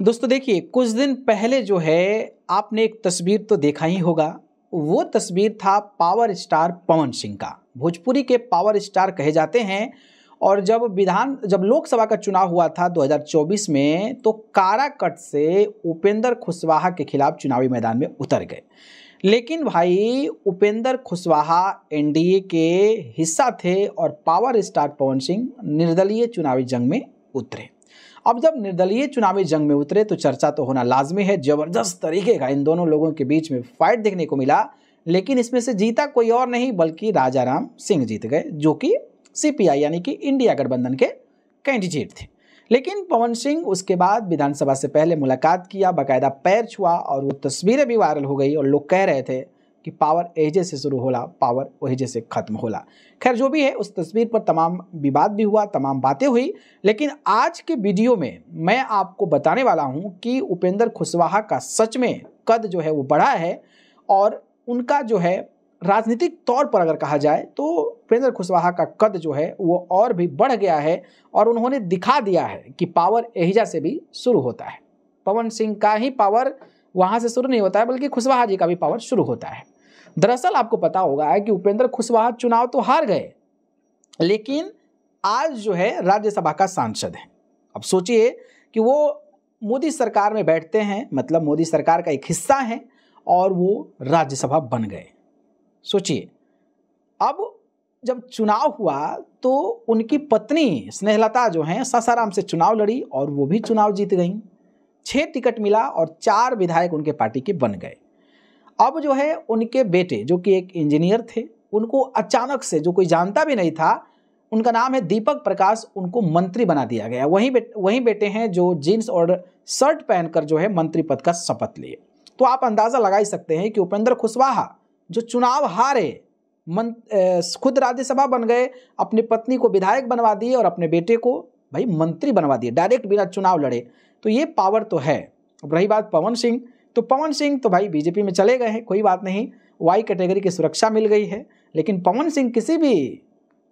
दोस्तों देखिए, कुछ दिन पहले जो है आपने एक तस्वीर तो देखा ही होगा। वो तस्वीर था पावर स्टार पवन सिंह का। भोजपुरी के पावर स्टार कहे जाते हैं। और जब लोकसभा का चुनाव हुआ था 2024 में, तो काराकट से उपेंद्र कुशवाहा के खिलाफ चुनावी मैदान में उतर गए। लेकिन भाई, उपेंद्र कुशवाहा एनडीए के हिस्सा थे और पावर स्टार पवन सिंह निर्दलीय चुनावी जंग में उतरे। अब जब निर्दलीय चुनावी जंग में उतरे तो चर्चा तो होना लाजमी है। जबरदस्त तरीके का इन दोनों लोगों के बीच में फाइट देखने को मिला, लेकिन इसमें से जीता कोई और नहीं बल्कि राजाराम सिंह जीत गए, जो कि सीपीआई यानी कि इंडिया गठबंधन के कैंडिडेट थे। लेकिन पवन सिंह उसके बाद विधानसभा से पहले मुलाकात किया, बाकायदा पैर छुआ और वो तस्वीरें भी वायरल हो गई और लोग कह रहे थे कि पावर एजे से शुरू होला, पावर ओहिजे से खत्म होला। खैर, जो भी है, उस तस्वीर पर तमाम विवाद भी हुआ, तमाम बातें हुई। लेकिन आज के वीडियो में मैं आपको बताने वाला हूं कि उपेंद्र कुशवाहा का सच में कद जो है वो बढ़ा है, और उनका जो है राजनीतिक तौर पर अगर कहा जाए तो उपेंद्र कुशवाहा का कद जो है वो और भी बढ़ गया है। और उन्होंने दिखा दिया है कि पावर एहिजा से भी शुरू होता है। पवन सिंह का ही पावर वहाँ से शुरू नहीं होता है, बल्कि कुशवाहा जी का भी पावर शुरू होता है। दरअसल आपको पता होगा कि उपेंद्र कुशवाहा चुनाव तो हार गए, लेकिन आज जो है राज्यसभा का सांसद है। अब सोचिए कि वो मोदी सरकार में बैठते हैं, मतलब मोदी सरकार का एक हिस्सा है, और वो राज्यसभा बन गए। सोचिए, अब जब चुनाव हुआ तो उनकी पत्नी स्नेहलता जो हैं सासाराम से चुनाव लड़ी और वो भी चुनाव जीत गई। 6 टिकट मिला और 4 विधायक उनके पार्टी के बन गए। अब जो है उनके बेटे, जो कि एक इंजीनियर थे, उनको अचानक से, जो कोई जानता भी नहीं था, उनका नाम है दीपक प्रकाश, उनको मंत्री बना दिया गया। वही बेटे हैं जो जीन्स और शर्ट पहनकर जो है मंत्री पद का शपथ लिए। तो आप अंदाजा लगा ही सकते हैं कि उपेंद्र कुशवाहा जो चुनाव हारे, खुद राज्यसभा बन गए, अपनी पत्नी को विधायक बनवा दिए और अपने बेटे को भाई मंत्री बनवा दिए, डायरेक्ट बिना चुनाव लड़े। तो ये पावर तो है। अब रही बात पवन सिंह, तो पवन सिंह तो भाई बीजेपी में चले गए हैं, कोई बात नहीं, वाई कैटेगरी की सुरक्षा मिल गई है। लेकिन पवन सिंह किसी भी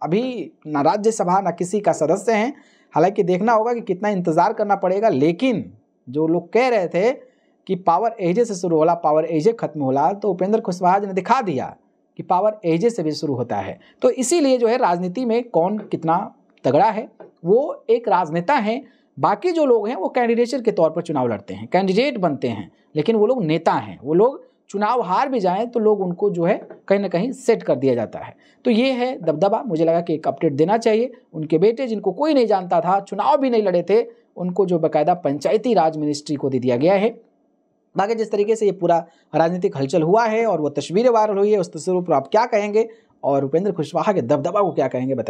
अभी ना राज्यसभा ना किसी का सदस्य हैं। हालांकि देखना होगा कि कितना इंतजार करना पड़ेगा। लेकिन जो लोग कह रहे थे कि पावर एजे से शुरू होला, पावर एजे खत्म होला, तो उपेंद्र कुशवाहा जी ने दिखा दिया कि पावर एजे से भी शुरू होता है। तो इसीलिए जो है राजनीति में कौन कितना तगड़ा है, वो एक राजनेता है। बाकी जो लोग हैं वो कैंडिडेट के तौर पर चुनाव लड़ते हैं, कैंडिडेट बनते हैं, लेकिन वो लोग नेता हैं। वो लोग चुनाव हार भी जाएं तो लोग उनको जो है कहीं ना कहीं सेट कर दिया जाता है। तो ये है दबदबा। मुझे लगा कि एक अपडेट देना चाहिए। उनके बेटे, जिनको कोई नहीं जानता था, चुनाव भी नहीं लड़े थे, उनको जो बाकायदा पंचायती राज मिनिस्ट्री को दे दिया गया है। बाकी जिस तरीके से ये पूरा राजनीतिक हलचल हुआ है और वो तस्वीरें वायरल हुई है, उस तस्वीर पर आप क्या कहेंगे और उपेंद्र कुशवाहा के दबदबा को क्या कहेंगे, बताइए।